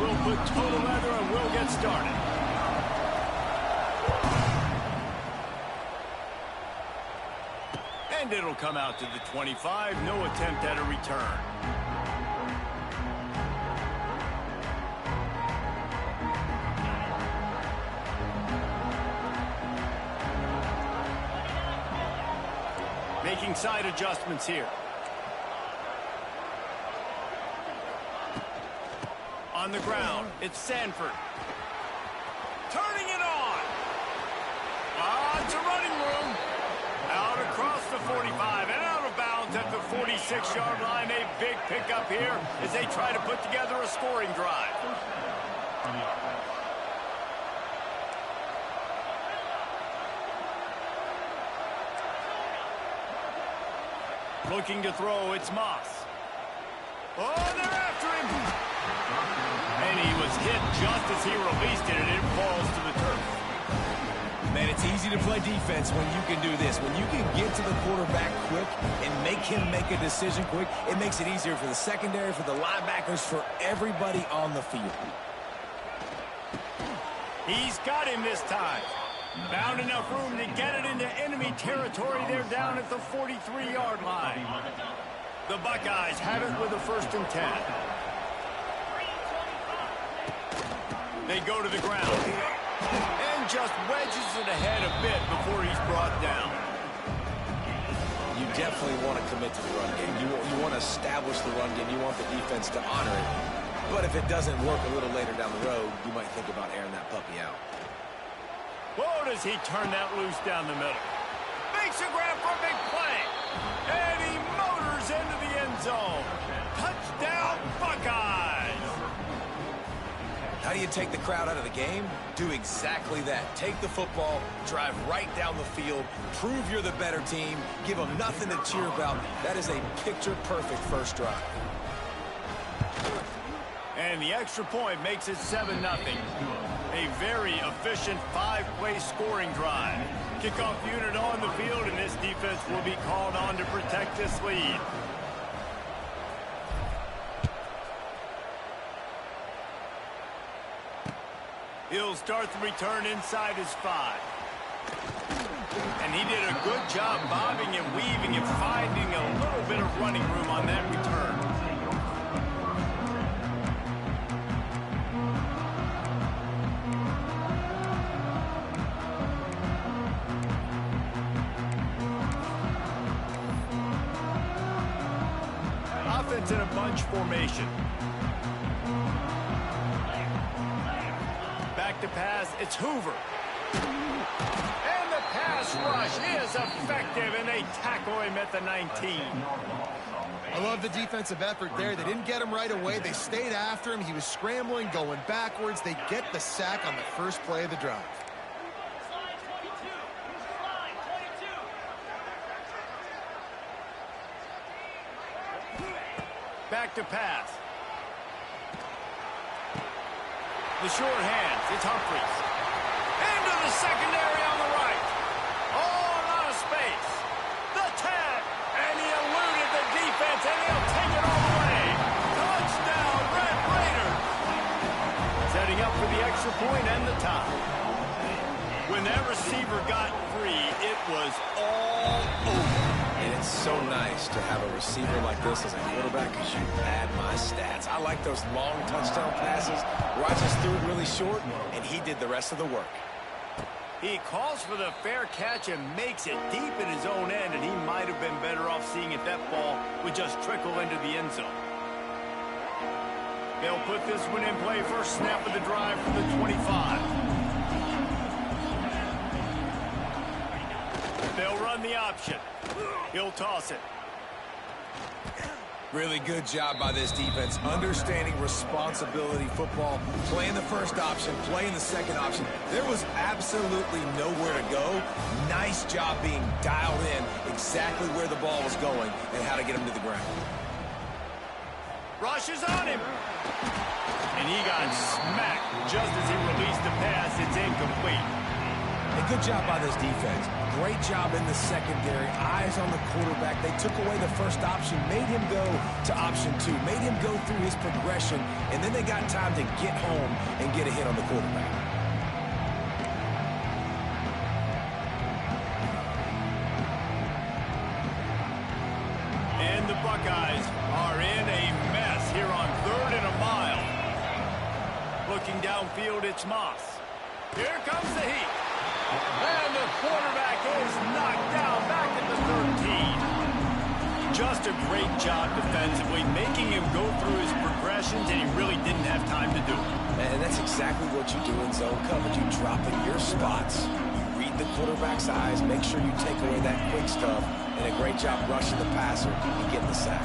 we'll put total leather and we'll get started. And it'll come out to the 25. No attempt at a return. Making side adjustments here. On the ground, it's Sanford. Turning it on. It's a running room. Out across the 45 and out of bounds at the 46-yard line. A big pickup here as they try to put together a scoring drive. Looking to throw, it's Moss. Oh, they're after him. And he was hit just as he released it, and it falls to the turf. Man, it's easy to play defense when you can do this. When you can get to the quarterback quick and make him make a decision quick, it makes it easier for the secondary, for the linebackers, for everybody on the field. He's got him this time. Found enough room to get it into enemy territory. They're down at the 43-yard line. The Buckeyes have it with a 1st and 10. They go to the ground. And just wedges it ahead a bit before he's brought down. You definitely want to commit to the run game. You want to establish the run game. You want the defense to honor it. But if it doesn't work a little later down the road, you might think about airing that puppy out. Whoa, does he turn that loose down the middle. Makes a grab for a big play. And he motors into the end zone. Touchdown, Buckeyes. How do you take the crowd out of the game? Do exactly that. Take the football, drive right down the field, prove you're the better team, give them nothing to cheer about. That is a picture-perfect first drive. And the extra point makes it 7-0. A very efficient 5-play scoring drive. Kickoff unit on the field, and this defense will be called on to protect this lead. He'll start the return inside his 5. And he did a good job bobbing and weaving and finding a little bit of running room on that return. Offense in a bunch formation. Back to pass, it's Hoover. And the pass rush is effective, and they tackle him at the 19. I love the defensive effort there. They didn't get him right away. They stayed after him. He was scrambling, going backwards. They get the sack on the first play of the drive. Back to pass. The short hands, it's Humphries. Into the secondary on the right. Oh, a lot of space. The tag, and he eluded the defense, and he'll take it all the way. Touchdown, Red Raiders. Setting up for the extra point and the tie. When that receiver got free, it was all over. And it's so nice to have a receiver like this as a quarterback because you pad my stats. I like those long touchdown passes where I just threw it really short, and he did the rest of the work. He calls for the fair catch and makes it deep in his own end, and he might have been better off seeing if that ball would just trickle into the end zone. They'll put this one in play first snap of the drive for the 25. They'll run the option. He'll toss it. Really good job by this defense, understanding responsibility football, playing the first option, playing the second option. There was absolutely nowhere to go. Nice job being dialed in exactly where the ball was going and how to get him to the ground. Rush is on him. And he got smacked just as he released the pass. It's incomplete. A good job by this defense. Great job in the secondary. Eyes on the quarterback. They took away the first option, made him go to option 2, made him go through his progression, and then they got time to get home and get a hit on the quarterback. And the Buckeyes are in a mess here on 3rd and a mile. Looking downfield, it's Moss. Here comes the heat. And the quarterback is knocked down back at the 13. Just a great job defensively, making him go through his progressions, and he really didn't have time to do it. And that's exactly what you do in zone coverage. You drop in your spots, you read the quarterback's eyes, make sure you take away that quick stuff, and a great job rushing the passer and getting the sack.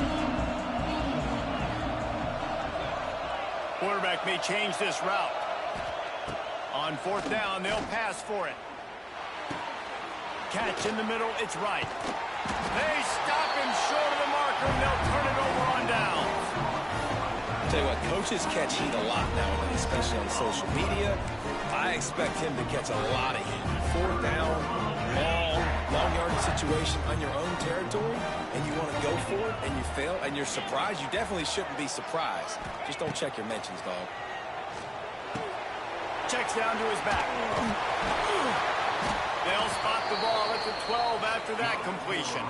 Quarterback may change this route. On 4th down, they'll pass for it. Catch in the middle, it's right. They stop him short of the marker, and they'll turn it over on downs. Tell you what, coaches catch heat a lot nowadays, especially on social media. I expect him to catch a lot of heat. 4th down, long yardage situation on your own territory, and you want to go for it, and you fail, and you're surprised. You definitely shouldn't be surprised. Just don't check your mentions, dog. Checks down to his back. They'll spot the ball at the 12 after that completion.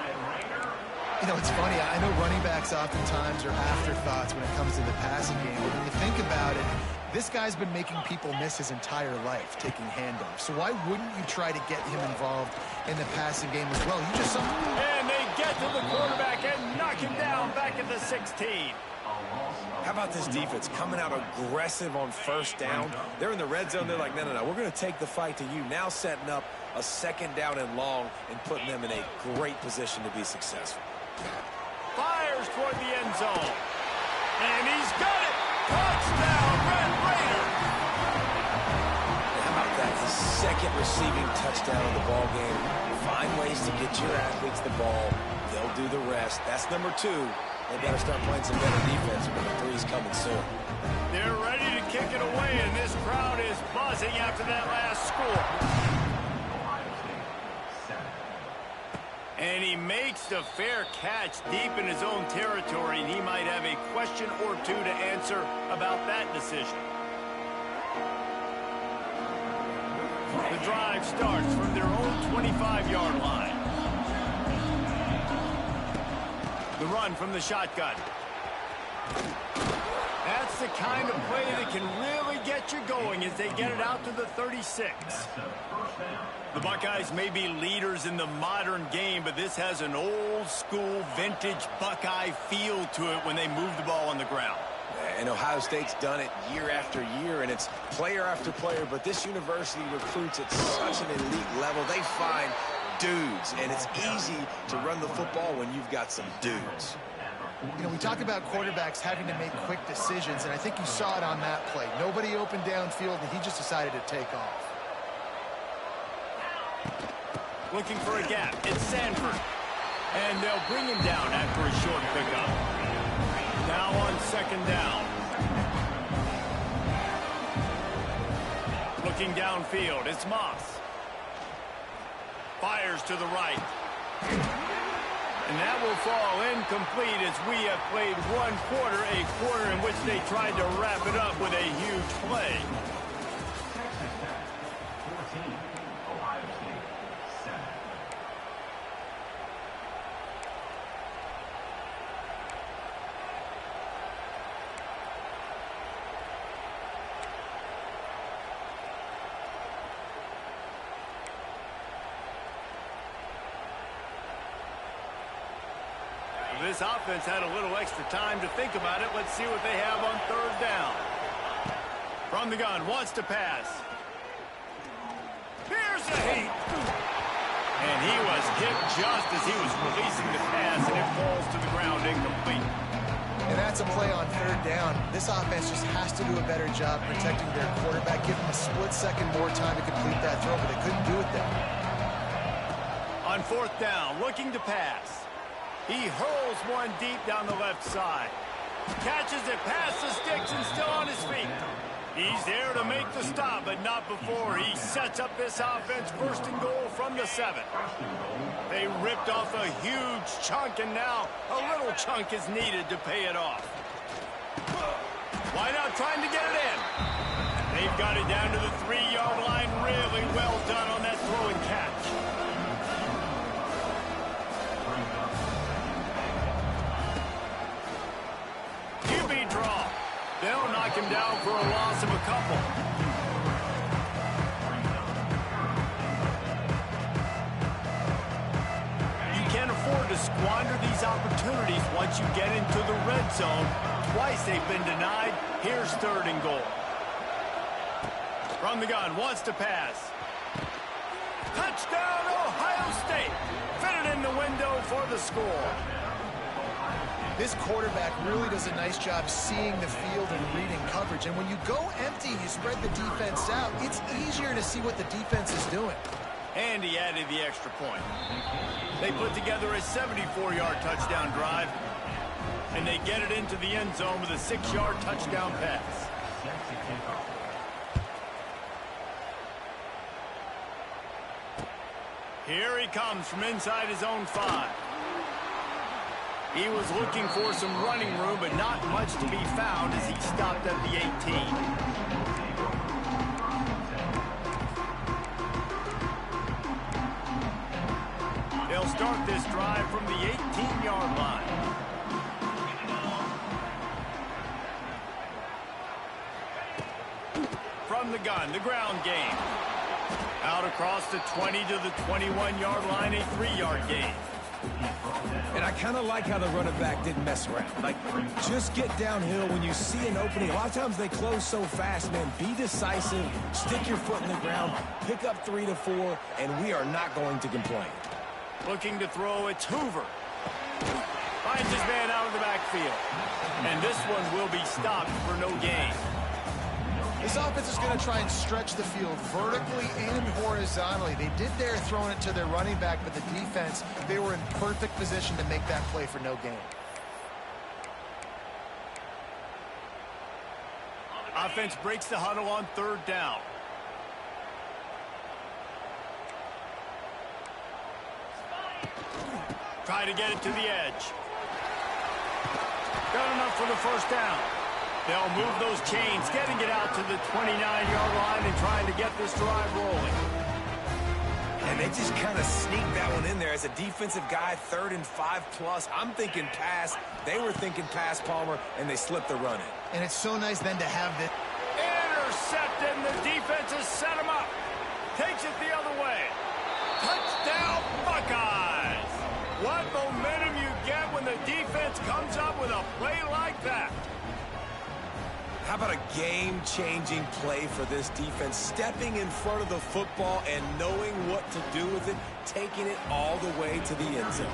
You know, it's funny. I know running backs oftentimes are afterthoughts when it comes to the passing game. But when you think about it, this guy's been making people miss his entire life taking handoffs. So why wouldn't you try to get him involved in the passing game as well? You just saw. And they get to the quarterback and knock him down back at the 16. How about this defense coming out aggressive on 1st down? They're in the red zone. They're like, no, we're going to take the fight to you. Now setting up a 2nd down and long and putting them in a great position to be successful. Fires toward the end zone. And he's got it. Touchdown, Red Raider. How about that? The 2nd receiving touchdown of the ball game. Find ways to get your athletes the ball. They'll do the rest. That's number 2. They better start playing some better defense. Number 3's coming soon. They're ready to kick it away, and this crowd is buzzing after that last score. And he makes the fair catch deep in his own territory, and he might have a question or 2 to answer about that decision. The drive starts from their own 25-yard line. The run from the shotgun. That's the kind of play that can really get you going as they get it out to the 36. The Buckeyes may be leaders in the modern game, but this has an old-school, vintage Buckeye feel to it when they move the ball on the ground. And Ohio State's done it year after year, and it's player after player, but this university recruits at such an elite level. They find dudes, and it's easy to run the football when you've got some dudes. You know, we talk about quarterbacks having to make quick decisions, and I think you saw it on that play. Nobody opened downfield, and he just decided to take off. Looking for a gap. It's Sanford. And they'll bring him down after a short pickup. Now on 2nd down. Looking downfield. It's Moss. Fires to the right. And that will fall incomplete as we have played 1 quarter, a quarter in which they tried to wrap it up with a huge play. This offense had a little extra time to think about it. Let's see what they have on 3rd down. From the gun, wants to pass. Here's a heat. And he was hit just as he was releasing the pass, and it falls to the ground incomplete. And that's a play on 3rd down. This offense just has to do a better job protecting their quarterback, give him a split second more time to complete that throw, but they couldn't do it there. On 4th down, looking to pass. He hurls one deep down the left side. Catches it past the sticks and still on his feet. He's there to make the stop, but not before he sets up this offense. First and goal from the 7. They ripped off a huge chunk, and now a little chunk is needed to pay it off. Why not trying to get it in? They've got it down to the 3-yard line. Really well done on that throw and catch. QB draw. They'll knock him down for a loss of a couple. You can't afford to squander these opportunities once you get into the red zone. Twice they've been denied. Here's 3rd and goal. From the gun, wants to pass. Touchdown, Ohio State. Fit it in the window for the score. This quarterback really does a nice job seeing the field and reading coverage. And when you go empty, you spread the defense out, it's easier to see what the defense is doing. And he added the extra point. They put together a 74-yard touchdown drive, and they get it into the end zone with a 6-yard touchdown pass. Here he comes from inside his own 5. He was looking for some running room, but not much to be found as he stopped at the 18. They'll start this drive from the 18-yard line. From the gun, the ground game. Out across the 20 to the 21-yard line, a 3-yard gain. And I kind of like how the running back didn't mess around. Like, just get downhill when you see an opening. A lot of times they close so fast, man. Be decisive, stick your foot in the ground, pick up 3 to 4, and we are not going to complain. Looking to throw, it's Hoover. Finds his man out of the backfield. And this one will be stopped for no gain. This offense is going to try and stretch the field vertically and horizontally. They did there throwing it to their running back, but the defense, they were in perfect position to make that play for no gain. Offense breaks the huddle on 3rd down. Try to get it to the edge. Got enough for the first down. They'll move those chains, getting it out to the 29-yard line and trying to get this drive rolling. And they just kind of sneaked that one in there as a defensive guy, 3rd and 5+. I'm thinking pass. They were thinking pass, Palmer, and they slipped the run in. And it's so nice then to have this. Intercepted, and the defense has set him up. Takes it the other way. Touchdown, Buckeyes. What momentum you get when the defense comes up with a play like that. How about a game-changing play for this defense? Stepping in front of the football and knowing what to do with it, taking it all the way to the end zone.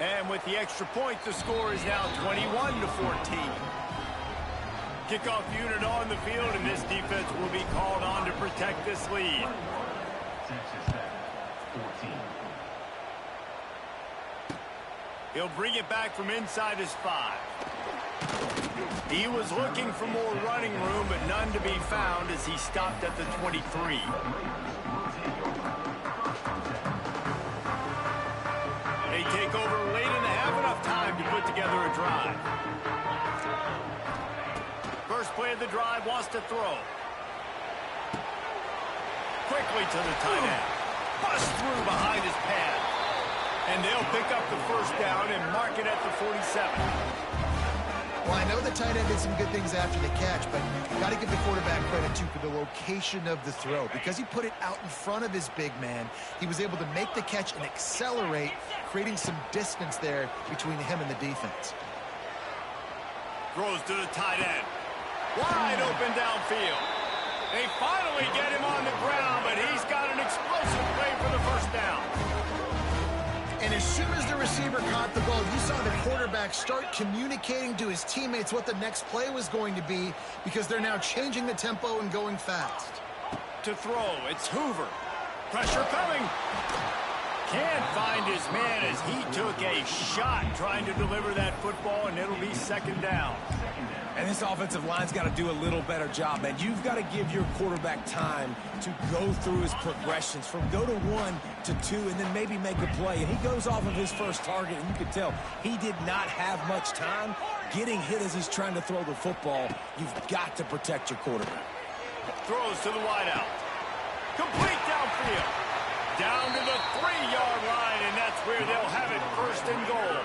And with the extra point, the score is now 21-14. Kickoff unit on the field, and this defense will be called on to protect this lead. He'll bring it back from inside his 5. He was looking for more running room, but none to be found as he stopped at the 23. They take over late and have enough time to put together a drive. First play of the drive, wants to throw. Quickly to the tight end. Bust through behind his pad. And they'll pick up the first down and mark it at the 47. Well, I know the tight end did some good things after the catch, but got to give the quarterback credit, too, for the location of the throw. Because he put it out in front of his big man, he was able to make the catch and accelerate, creating some distance there between him and the defense. Throws to the tight end. Wide open downfield. They finally get him on the ground, but he's got an explosive play for the first down. And as soon as the receiver caught the ball, you saw the quarterback start communicating to his teammates what the next play was going to be, because they're now changing the tempo and going fast. To throw, it's Hoover. Pressure coming. Can't find his man as he took a shot trying to deliver that football, and it'll be second down. this offensive line's got to do a little better job, man. You've got to give your quarterback time to go through his progressions from go to 1 to 2 and then maybe make a play. And he goes off of his first target, and you can tell he did not have much time getting hit as he's trying to throw the football. You've got to protect your quarterback. Throws to the wideout. Complete downfield. Down to the 3-yard line, and that's where they'll have it, first and goal.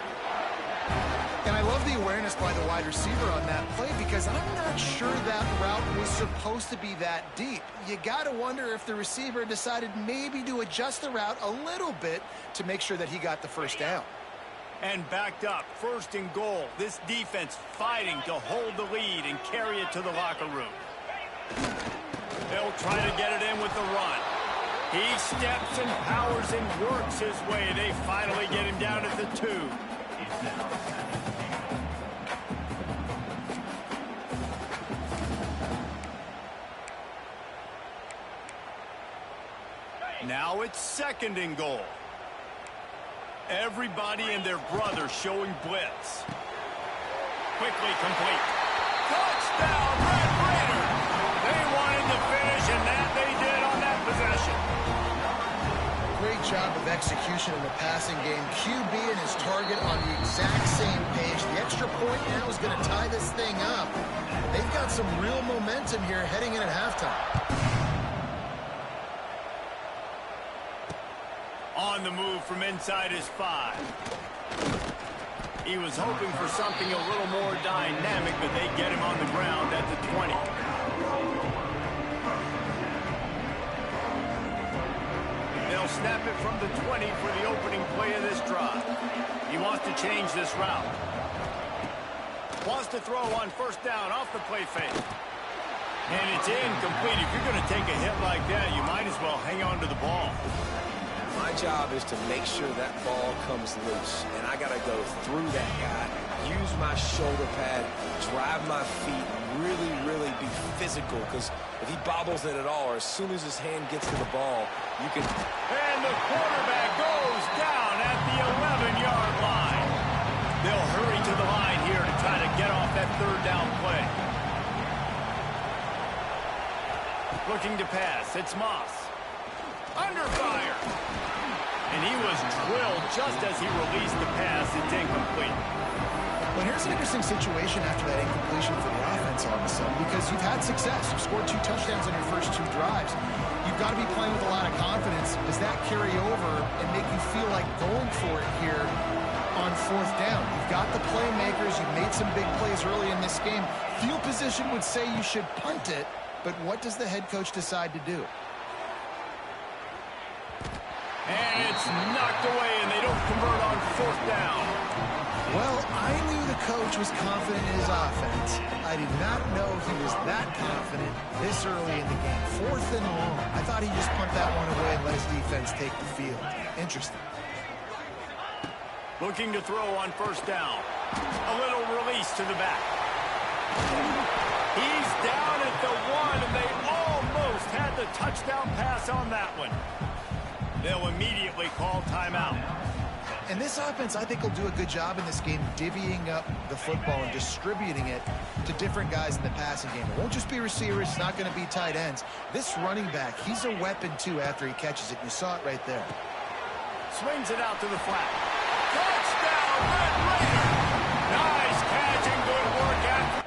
And I love the awareness by the wide receiver on that play because I'm not sure that route was supposed to be that deep. You got to wonder if the receiver decided maybe to adjust the route a little bit to make sure that he got the first down. And backed up, first and goal. This defense fighting to hold the lead and carry it to the locker room. They'll try to get it in with the run. He steps and powers and works his way. They finally get him down at the 2. Now it's second and goal. Everybody and their brother showing blitz. Quickly complete. Touchdown, Red Raider! They wanted to finish, and that they did on that possession. Great job of execution in the passing game. QB and his target on the exact same page. The extra point now is going to tie this thing up. They've got some real momentum here heading in at halftime. On the move from inside his 5. He was hoping for something a little more dynamic, but they get him on the ground at the 20. They'll snap it from the 20 for the opening play of this drive. He wants to change this route. Wants to throw on first down off the play fake. And it's incomplete. If you're going to take a hit like that, you might as well hang on to the ball. My job is to make sure that ball comes loose, and I got to go through that guy, use my shoulder pad, drive my feet, really, really be physical, because if he bobbles it at all, or as soon as his hand gets to the ball, you can... And the quarterback goes down at the 11-yard line. They'll hurry to the line here to try to get off that third down play. Looking to pass, it's Moss. Under fire. And he was drilled just as he released the pass. It's incomplete. Well, here's an interesting situation after that incompletion for the offense all of a sudden, because you've had success. You've scored 2 touchdowns on your first 2 drives. You've got to be playing with a lot of confidence. Does that carry over and make you feel like going for it here on 4th down? You've got the playmakers. You've made some big plays early in this game. Field position would say you should punt it, but what does the head coach decide to do? And it's knocked away, and they don't convert on 4th down. Well, I knew the coach was confident in his offense. I did not know he was that confident this early in the game. 4th and long. I thought he'd just punt that one away and let his defense take the field. Interesting. Looking to throw on first down. A little release to the back. He's down at the 1, and they almost had the touchdown pass on that one. They'll immediately call timeout. And this offense, I think, will do a good job in this game divvying up the football and distributing it to different guys in the passing game. It won't just be receivers. It's not going to be tight ends. This running back, he's a weapon, too, after he catches it. You saw it right there. Swings it out to the flat. Touchdown, Red Raider! Nice catch and good work after.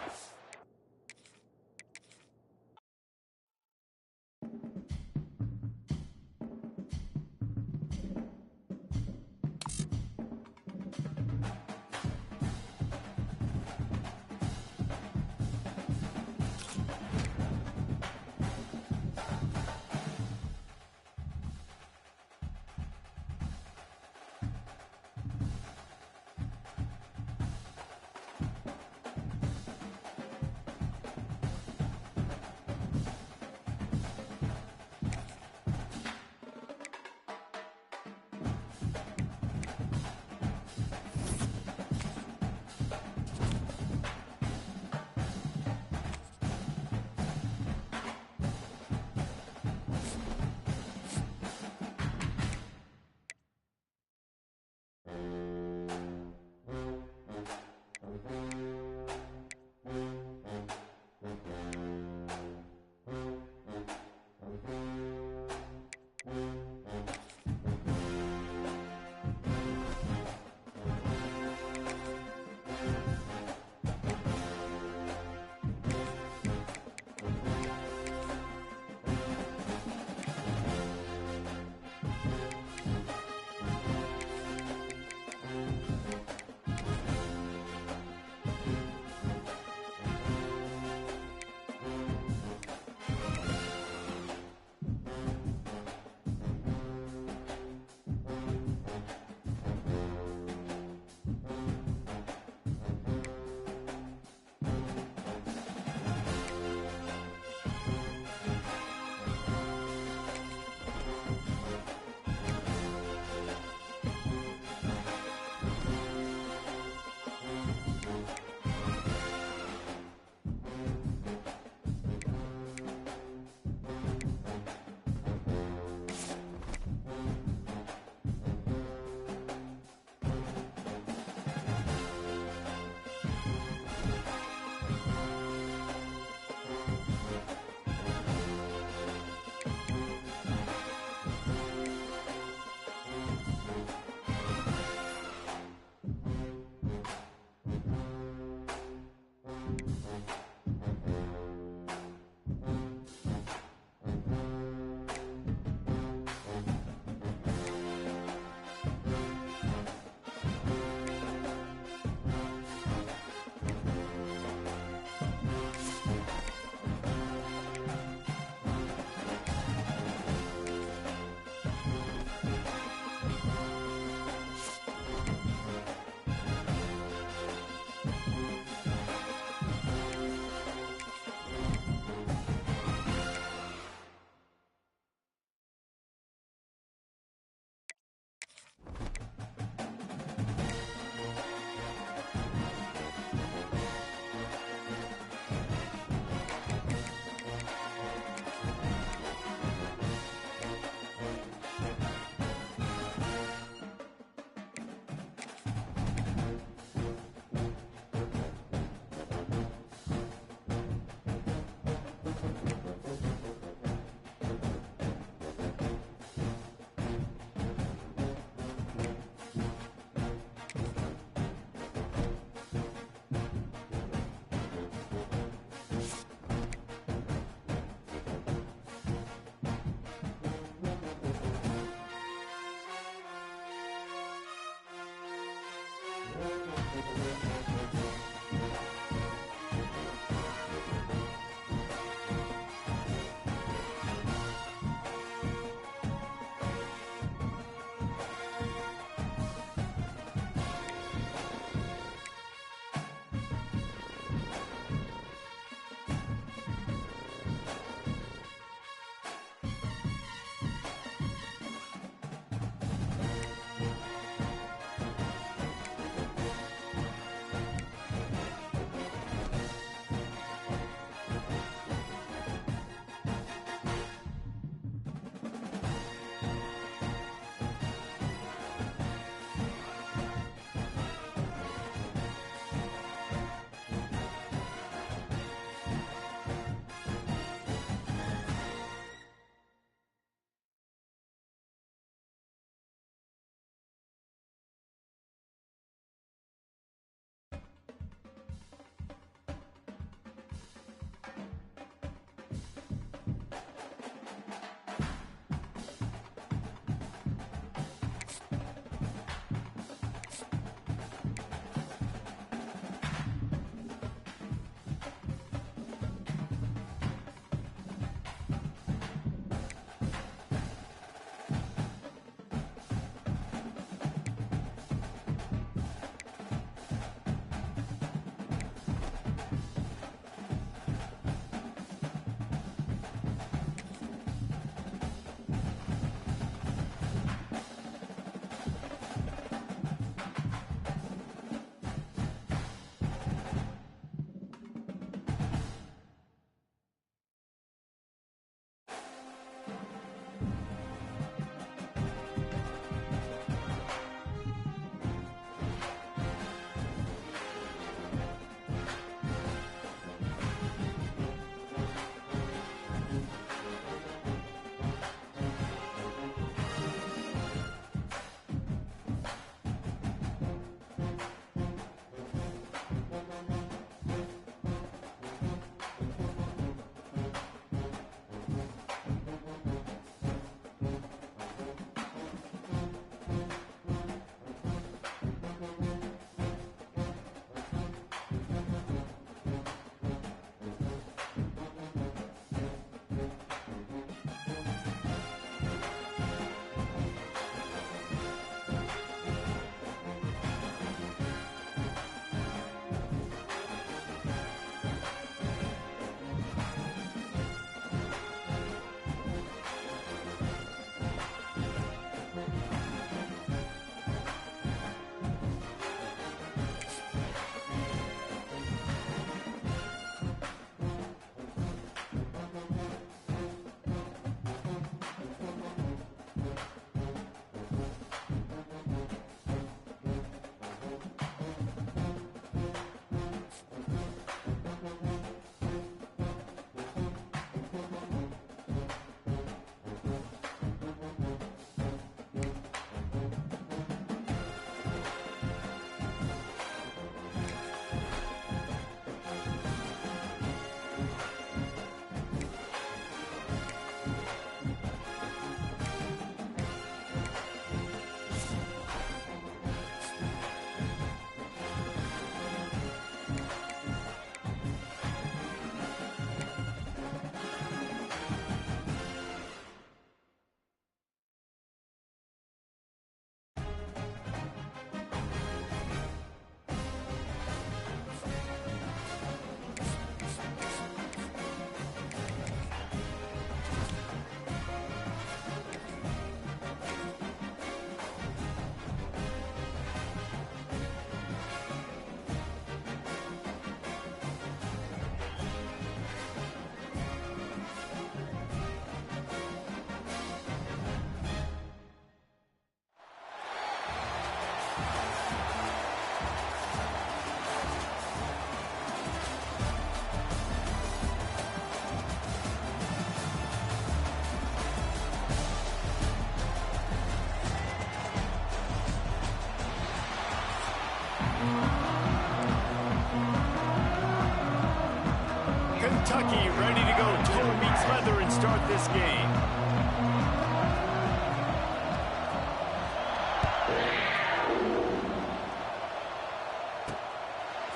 Kentucky ready to go toe meets leather and start this game.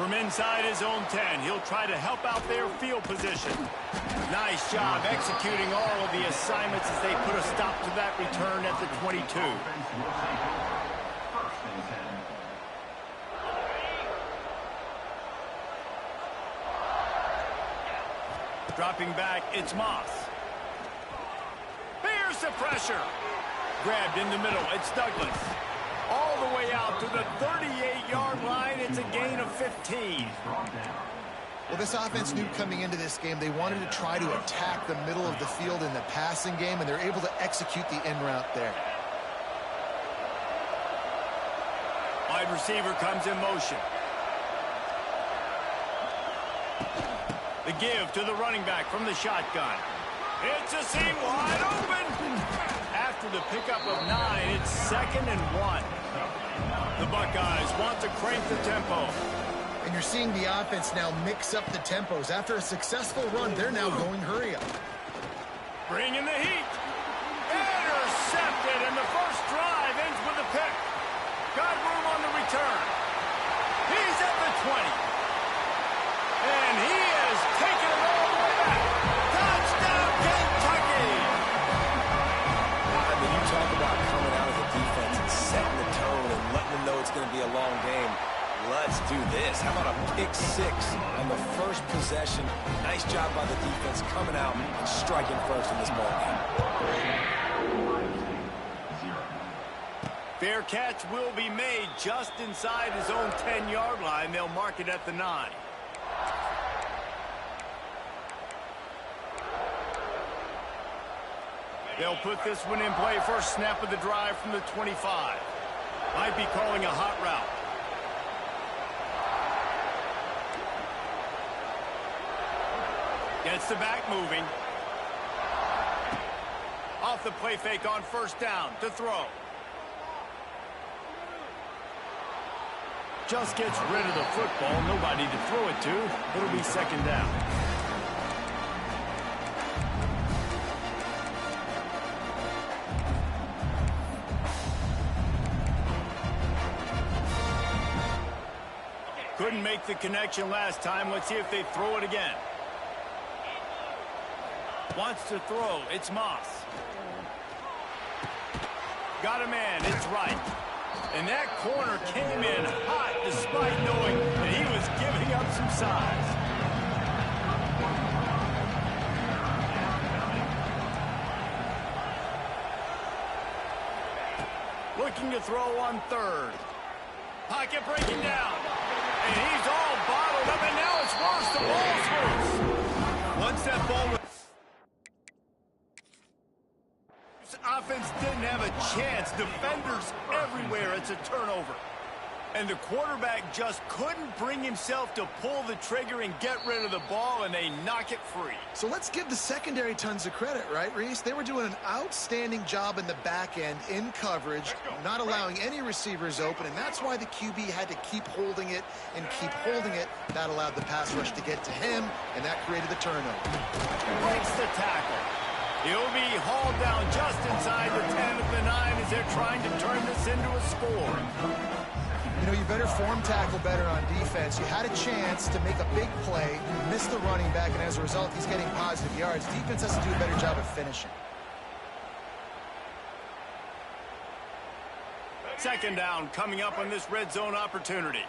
From inside his own 10, he'll try to help out their field position. Nice job executing all of the assignments as they put a stop to that return at the 22. Dropping back, it's Moss. Here's the pressure. Grabbed in the middle, it's Douglas. All the way out to the 38-yard line, it's a gain of 15. Well, this offense knew coming into this game they wanted to try to attack the middle of the field in the passing game, and they're able to execute the in route there. Wide receiver comes in motion. The give to the running back from the shotgun. It's a seam wide open. After the pickup of 9, it's 2nd and 1. The Buckeyes want to crank the tempo. And you're seeing the offense now mix up the tempos. After a successful run, they're now going hurry up. Bring in the heat. Intercepted, and the first drive ends with a pick. Got room on the return. He's at the 20. And he has taken it all the way back. Touchdown, Kentucky! I mean, you talk about coming out of the defense and setting the tone and letting them know it's going to be a long game. Let's do this. How about a pick 6 on the first possession? Nice job by the defense coming out and striking first in this ballgame. Fair catch will be made just inside his own 10-yard line. They'll mark it at the 9. They'll put this one in play. First snap of the drive from the 25. Might be calling a hot route. Gets the back moving. Off the play fake on first down to throw. Just gets rid of the football. Nobody to throw it to. It'll be 2nd down. Couldn't make the connection last time. Let's see if they throw it again. Wants to throw. It's Moss. Got a man. It's right. And that corner came in hot despite knowing that he was giving up some size. Looking to throw on 3rd. Pocket breaking down. And he's all bottled up, and now it's worse. The ball's loose. Once that ball was... This offense didn't have a chance. Defenders everywhere. It's a turnover. And the quarterback just couldn't bring himself to pull the trigger and get rid of the ball, and they knock it free. So let's give the secondary tons of credit, right, Reese? They were doing an outstanding job in the back end, in coverage, not allowing any receivers open, and that's why the QB had to keep holding it and keep holding it. That allowed the pass rush to get to him, and that created the turnover. Breaks the tackle. He'll be hauled down just inside the 10 of the 9 as they're trying to turn this into a score. You know, you better form tackle better on defense. You had a chance to make a big play, missed the running back, and as a result, he's getting positive yards. Defense has to do a better job of finishing. 2nd down coming up on this red zone opportunity.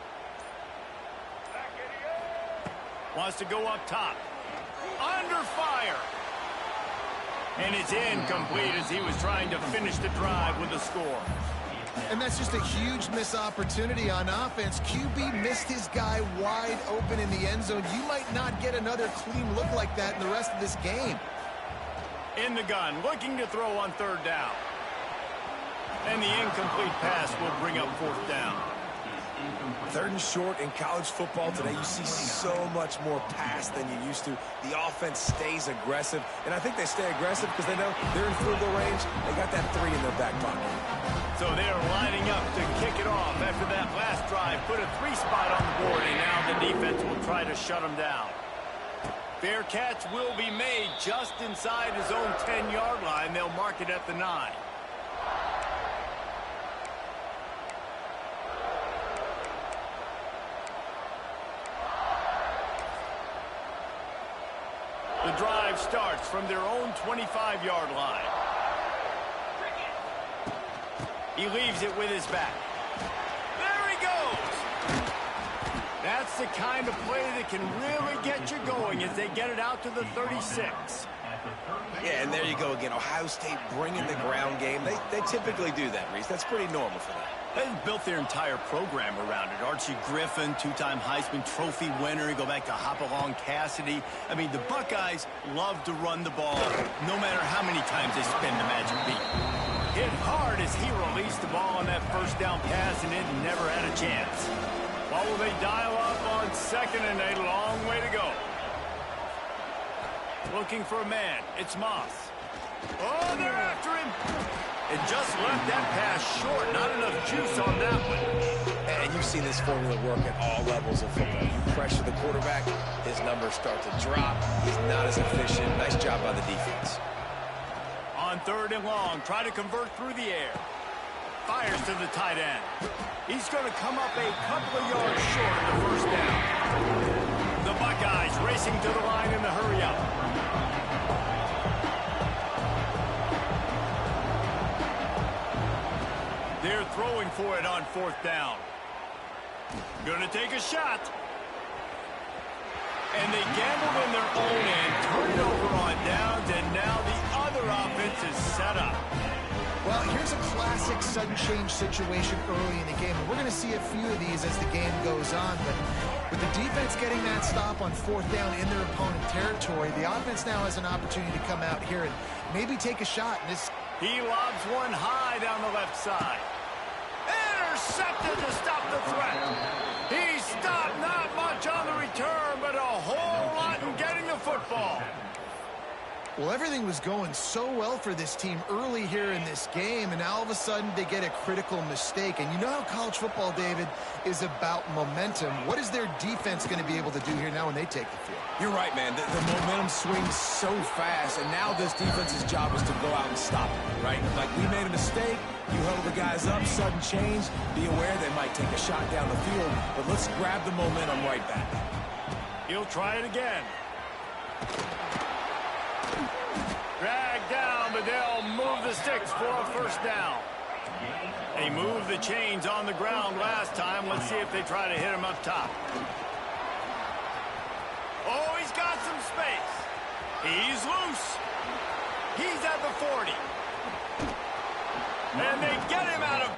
Wants to go up top. Under fire. And it's incomplete as he was trying to finish the drive with a score. And that's just a huge missed opportunity on offense. QB missed his guy wide open in the end zone. You might not get another clean look like that in the rest of this game. In the gun, looking to throw on 3rd down. And the incomplete pass will bring up 4th down. 3rd and short in college football today. You see so much more pass than you used to. The offense stays aggressive, and I think they stay aggressive because they know they're in field goal range. They got that 3 in their back pocket. So they're lining up to kick it off after that last drive. Put a 3 spot on the board, and now the defense will try to shut them down. Fair catch will be made just inside his own 10-yard line. They'll mark it at the 9. The drive starts from their own 25-yard line. He leaves it with his back. There he goes. That's the kind of play that can really get you going as they get it out to the 36. Yeah, and there you go again. Ohio State bringing the ground game. They typically do that, Reese. That's pretty normal for them. They've built their entire program around it. Archie Griffin, two-time Heisman Trophy winner. You go back to Hopalong Cassidy. I mean, the Buckeyes love to run the ball, no matter how many times they spin the magic beat. Hit hard as he released the ball on that first down pass, and it never had a chance. What will they dial up on second and a long way to go? Looking for a man. It's Moss. Oh, they're after him. It just left that pass short. Not enough juice on that one. And you've seen this formula work at all levels of football. You pressure the quarterback, his numbers start to drop. He's not as efficient. Nice job by the defense. On third and long, try to convert through the air. Fires to the tight end. He's going to come up a couple of yards short of the first down. The Buckeyes racing to the line in the hurry-up. They're throwing for it on fourth down. Gonna take a shot. And they gambled in their own end, turn it over on downs, and now the other offense is set up. Well, here's a classic sudden change situation early in the game. And we're going to see a few of these as the game goes on. But with the defense getting that stop on fourth down in their opponent territory, the offense now has an opportunity to come out here and maybe take a shot. And this. He lobs one high down the left side. Intercepted to stop the threat. He stopped not much on the return, but a whole lot in getting the football. Well, everything was going so well for this team early here in this game, and now all of a sudden they get a critical mistake. And you know how college football, David, is about momentum. What is their defense going to be able to do here now when they take the field? You're right, man. The momentum swings so fast, and now this defense's job is to go out and stop it, right? Like, we made a mistake. You huddle the guys up, sudden change. Be aware they might take a shot down the field, but let's grab the momentum right back. He'll try it again. Drag down, but they'll move the sticks for a first down. They moved the chains on the ground last time. Let's see if they try to hit him up top. Oh, he's got some space. He's loose. He's at the 40. And they get him out of